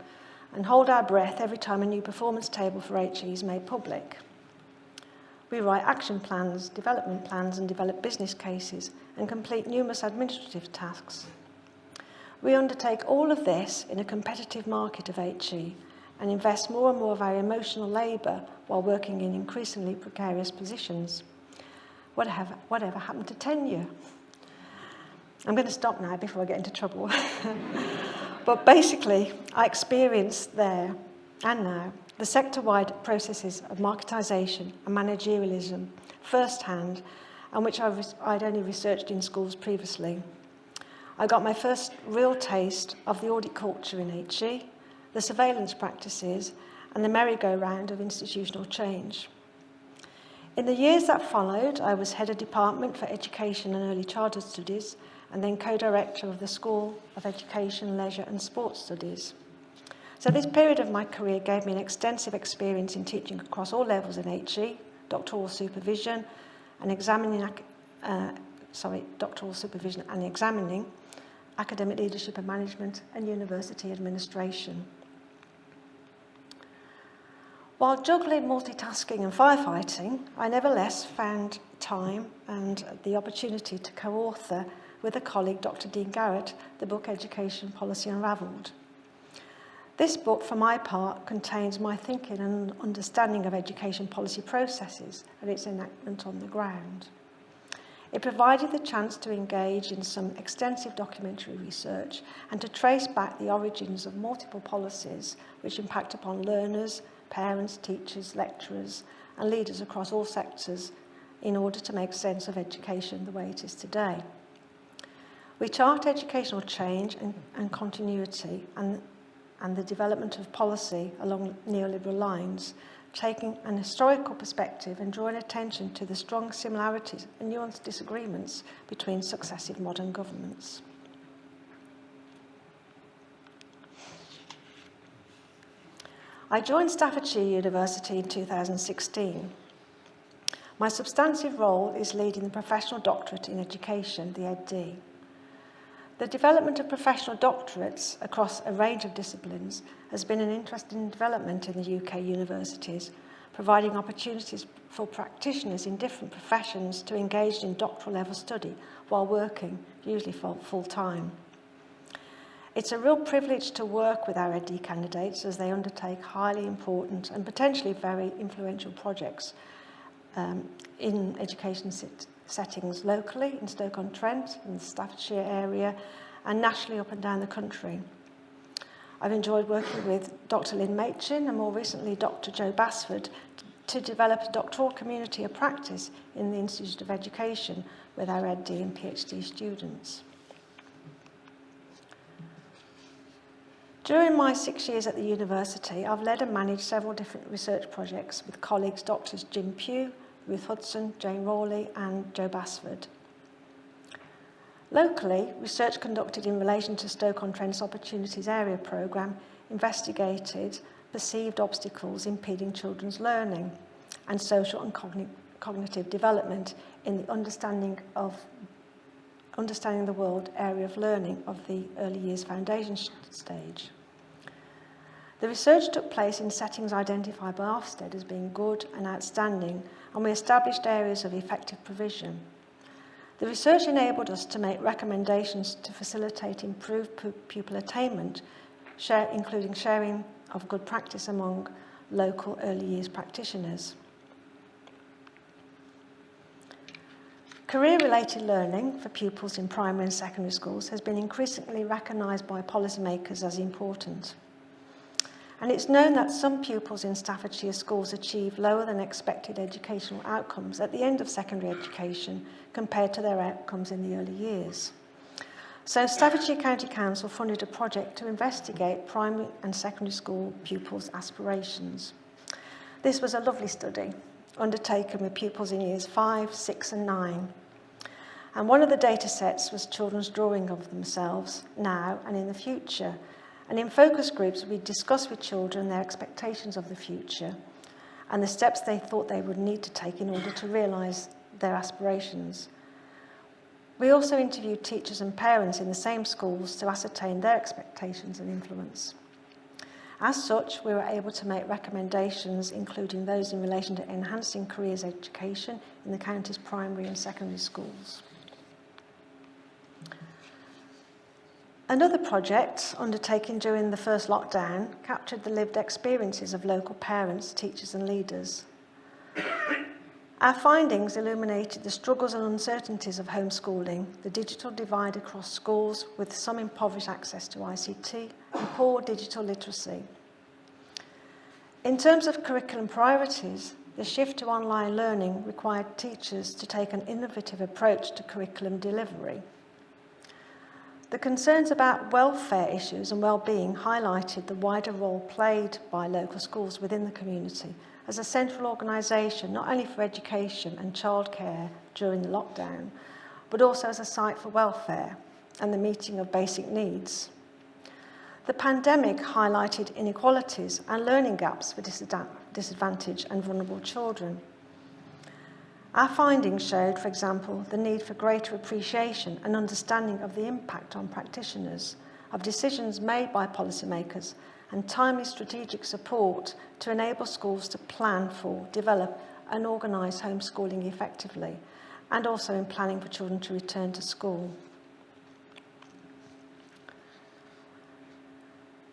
and hold our breath every time a new performance table for HE is made public. We write action plans, development plans, and develop business cases, and complete numerous administrative tasks. We undertake all of this in a competitive market of HE and invest more and more of our emotional labour while working in increasingly precarious positions. Whatever happened to tenure? I'm going to stop now before I get into trouble. But basically, I experienced there and now the sector-wide processes of marketisation and managerialism firsthand, and which I'd only researched in schools previously. I got my first real taste of the audit culture in HE, the surveillance practices, and the merry-go-round of institutional change. In the years that followed, I was head of department for education and early childhood studies, and then co-director of the School of Education, Leisure and Sports Studies. So this period of my career gave me an extensive experience in teaching across all levels in HE, doctoral supervision and examining, academic leadership and management, and university administration. While juggling, multitasking and firefighting, I nevertheless found time and the opportunity to co-author with a colleague, Dr. Dean Garrett, the book Education Policy Unravelled. This book, for my part, contains my thinking and understanding of education policy processes and its enactment on the ground. It provided the chance to engage in some extensive documentary research and to trace back the origins of multiple policies which impact upon learners, parents, teachers, lecturers, and leaders across all sectors in order to make sense of education the way it is today. We chart educational change and continuity and the development of policy along neoliberal lines, taking an historical perspective and drawing attention to the strong similarities and nuanced disagreements between successive modern governments. I joined Staffordshire University in 2016. My substantive role is leading the Professional Doctorate in Education, the EdD. The development of professional doctorates across a range of disciplines has been an interesting development in the UK universities, providing opportunities for practitioners in different professions to engage in doctoral level study while working, usually full-time. It's a real privilege to work with our EdD candidates as they undertake highly important and potentially very influential projects in education settings locally in Stoke-on-Trent, in the Staffordshire area, and nationally up and down the country. I've enjoyed working with Dr. Lynn Machin and more recently Dr. Joe Basford to develop a doctoral community of practice in the Institute of Education with our EdD and PhD students. During my 6 years at the university, I've led and managed several different research projects with colleagues Drs. Jim Pugh, Ruth Hudson, Jane Rawley and Joe Basford. Locally, research conducted in relation to Stoke-on-Trent's Opportunities Area programme investigated perceived obstacles impeding children's learning and social and cognitive development in the understanding the world area of learning of the early years foundation stage. The research took place in settings identified by Ofsted as being good and outstanding, and we established areas of effective provision. The research enabled us to make recommendations to facilitate improved pupil attainment, including sharing of good practice among local early years practitioners. Career-related learning for pupils in primary and secondary schools has been increasingly recognised by policymakers as important. And it's known that some pupils in Staffordshire schools achieve lower than expected educational outcomes at the end of secondary education compared to their outcomes in the early years. So Staffordshire County Council funded a project to investigate primary and secondary school pupils' aspirations. This was a lovely study undertaken with pupils in years 5, 6 and 9. And one of the data sets was children's drawing of themselves now and in the future. And in focus groups, we discussed with children their expectations of the future and the steps they thought they would need to take in order to realise their aspirations. We also interviewed teachers and parents in the same schools to ascertain their expectations and influence. As such, we were able to make recommendations, including those in relation to enhancing careers education in the county's primary and secondary schools. Another project undertaken during the first lockdown captured the lived experiences of local parents, teachers and leaders. Our findings illuminated the struggles and uncertainties of homeschooling, the digital divide across schools with some impoverished access to ICT and poor digital literacy. In terms of curriculum priorities, the shift to online learning required teachers to take an innovative approach to curriculum delivery. The concerns about welfare issues and well-being highlighted the wider role played by local schools within the community as a central organisation, not only for education and childcare during the lockdown, but also as a site for welfare and the meeting of basic needs. The pandemic highlighted inequalities and learning gaps for disadvantaged and vulnerable children. Our findings showed, for example, the need for greater appreciation and understanding of the impact on practitioners of decisions made by policymakers and timely strategic support to enable schools to plan for, develop and organise homeschooling effectively, and also in planning for children to return to school.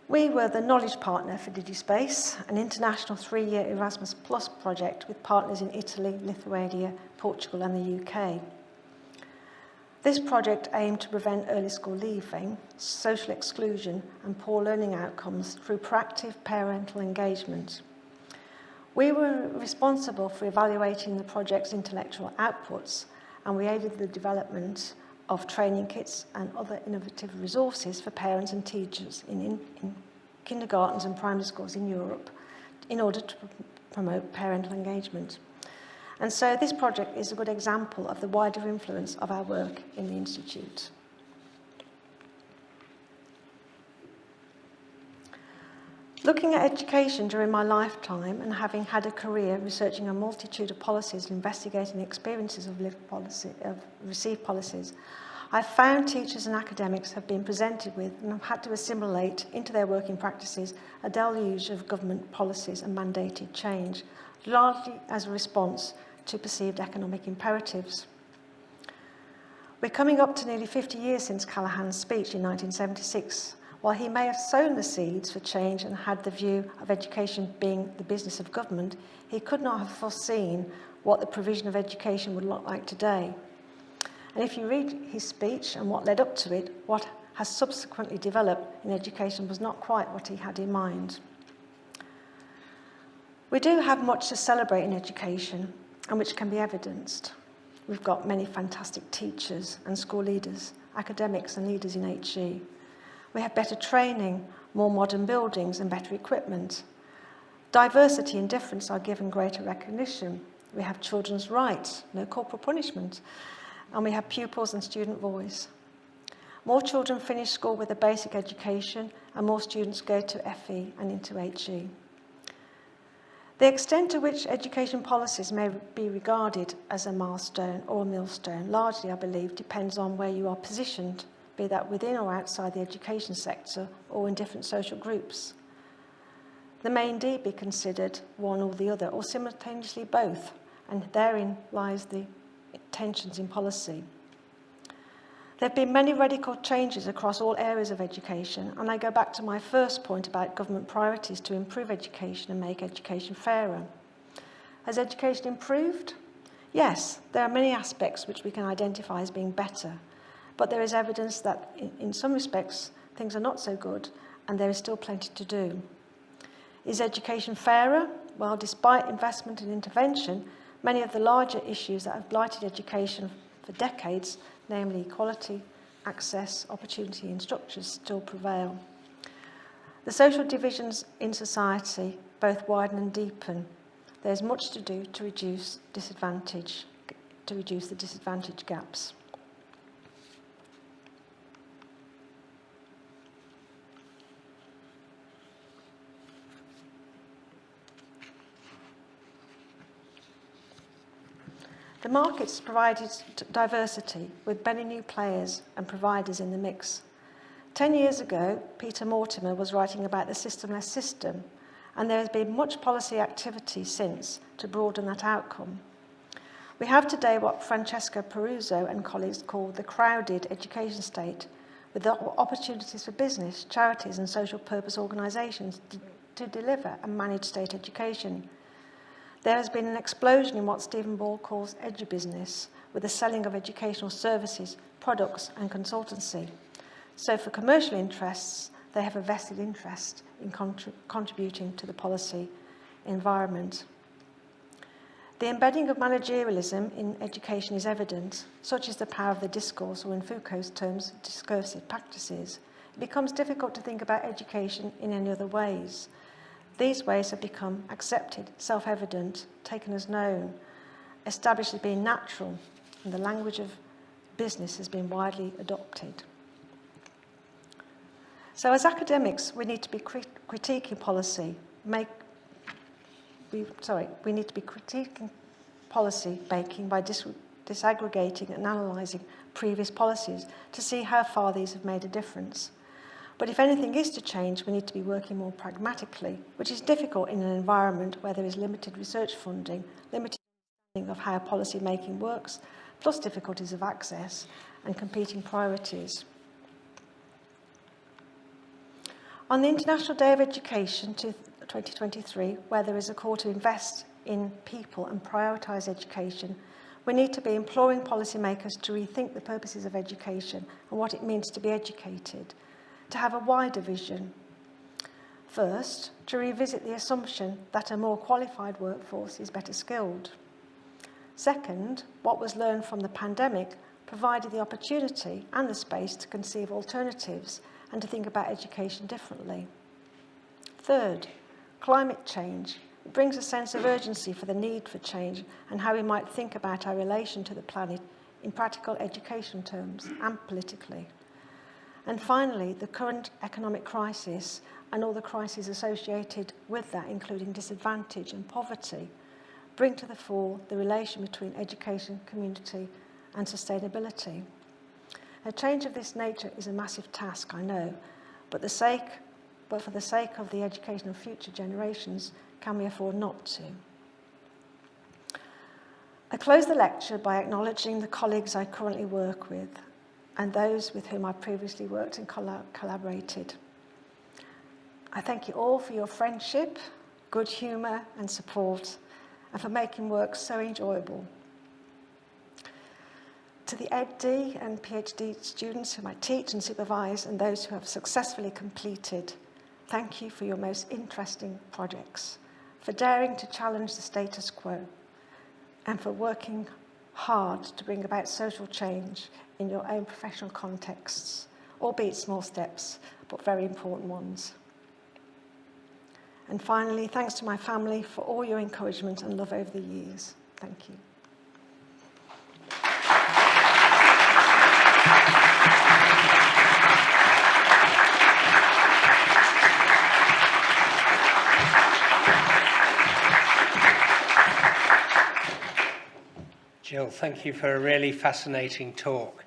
We were the knowledge partner for DigiSpace, an international 3-year Erasmus Plus project with partners in Italy, Lithuania, Portugal and the UK. This project aimed to prevent early school leaving, social exclusion and poor learning outcomes through proactive parental engagement. We were responsible for evaluating the project's intellectual outputs, and we aided the development of training kits and other innovative resources for parents and teachers in kindergartens and primary schools in Europe in order to promote parental engagement. And so this project is a good example of the wider influence of our work in the Institute. Looking at education during my lifetime and having had a career researching a multitude of policies and investigating the experiences of received policies, I've found teachers and academics have been presented with and have had to assimilate into their working practices a deluge of government policies and mandated change, largely as a response to perceived economic imperatives. We're coming up to nearly 50 years since Callaghan's speech in 1976. While he may have sown the seeds for change and had the view of education being the business of government, he could not have foreseen what the provision of education would look like today. And if you read his speech and what led up to it, what has subsequently developed in education was not quite what he had in mind. We do have much to celebrate in education, and which can be evidenced. We've got many fantastic teachers and school leaders, academics and leaders in HE. We have better training more modern buildings and better equipment. Diversity and difference are given greater recognition. We have children's rights, no corporal punishment, and we have pupils and student voice. More children finish school with a basic education, and more students go to FE and into HE. The extent to which education policies may be regarded as a milestone or a millstone largely, I believe, depends on where you are positioned, be that within or outside the education sector or in different social groups. There may indeed be considered one or the other, or simultaneously both, and therein lies the tensions in policy. There have been many radical changes across all areas of education, and I go back to my first point about government priorities to improve education and make education fairer. Has education improved? Yes, there are many aspects which we can identify as being better, but there is evidence that in some respects things are not so good, and there is still plenty to do. Is education fairer? Well, despite investment and intervention, many of the larger issues that have blighted education for decades, namely equality, access, opportunity and structures, still prevail. The social divisions in society both widen and deepen. There's much to do to reduce the disadvantage gaps. The markets provided diversity with many new players and providers in the mix. 10 years ago, Peter Mortimer was writing about the systemless system, and there has been much policy activity since to broaden that outcome. We have today what Francesco Peruzzo and colleagues call the crowded education state, with the opportunities for business, charities and social purpose organisations to deliver and manage state education. There has been an explosion in what Stephen Ball calls edu-business, with the selling of educational services, products and consultancy. So for commercial interests, they have a vested interest in contributing to the policy environment. The embedding of managerialism in education is evident, such is the power of the discourse, or in Foucault's terms, discursive practices. It becomes difficult to think about education in any other ways. These ways have become accepted, self-evident, taken as known, established as being natural, and the language of business has been widely adopted. So as academics, we need to be critiquing policy, we need to be critiquing policy making by disaggregating and analysing previous policies to see how far these have made a difference. But if anything is to change, we need to be working more pragmatically, which is difficult in an environment where there is limited research funding, limited understanding of how policy making works, plus difficulties of access and competing priorities. On the International Day of Education 2023, where there is a call to invest in people and prioritise education, we need to be imploring policymakers to rethink the purposes of education and what it means to be educated, to have a wider vision. First, to revisit the assumption that a more qualified workforce is better skilled. Second, what was learned from the pandemic provided the opportunity and the space to conceive alternatives and to think about education differently. Third, climate change. It brings a sense of urgency for the need for change and how we might think about our relation to the planet in practical education terms and politically. And finally, the current economic crisis and all the crises associated with that, including disadvantage and poverty, bring to the fore the relation between education, community and sustainability. A change of this nature is a massive task, I know, but for the sake of the education of future generations, can we afford not to? I close the lecture by acknowledging the colleagues I currently work with and those with whom I previously worked and collaborated. I thank you all for your friendship, good humour and support, and for making work so enjoyable. To the EdD and PhD students whom I teach and supervise and those who have successfully completed, thank you for your most interesting projects, for daring to challenge the status quo, and for working hard to bring about social change in your own professional contexts, albeit small steps, but very important ones. And finally, thanks to my family for all your encouragement and love over the years. Thank you. Gill, thank you for a really fascinating talk.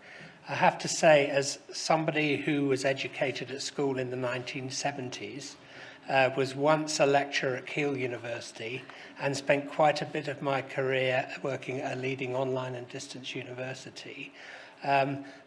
I have to say, as somebody who was educated at school in the 1970s, was once a lecturer at Gill University and spent quite a bit of my career working at a leading online and distance university,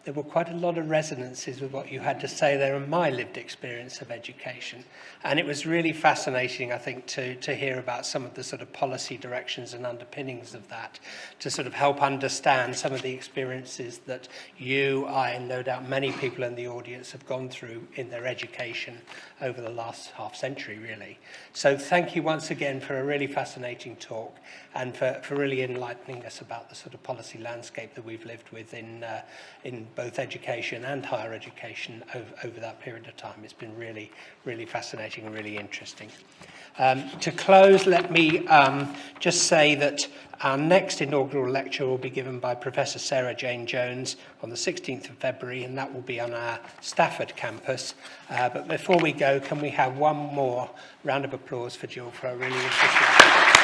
there were quite a lot of resonances with what you had to say there and my lived experience of education. And it was really fascinating, I think, to hear about some of the sort of policy directions and underpinnings of that, to sort of help understand some of the experiences that you, I, and no doubt many people in the audience have gone through in their education over the last half century, really. So thank you once again for a really fascinating talk and for really enlightening us about the sort of policy landscape that we've lived with in both education and higher education over that period of time. It's been really, really fascinating and really interesting. To close, let me just say that our next inaugural lecture will be given by Professor Sarah Jane Jones on the 16th of February, and that will be on our Stafford campus. But before we go, can we have one more round of applause for Gill for a really interesting talk?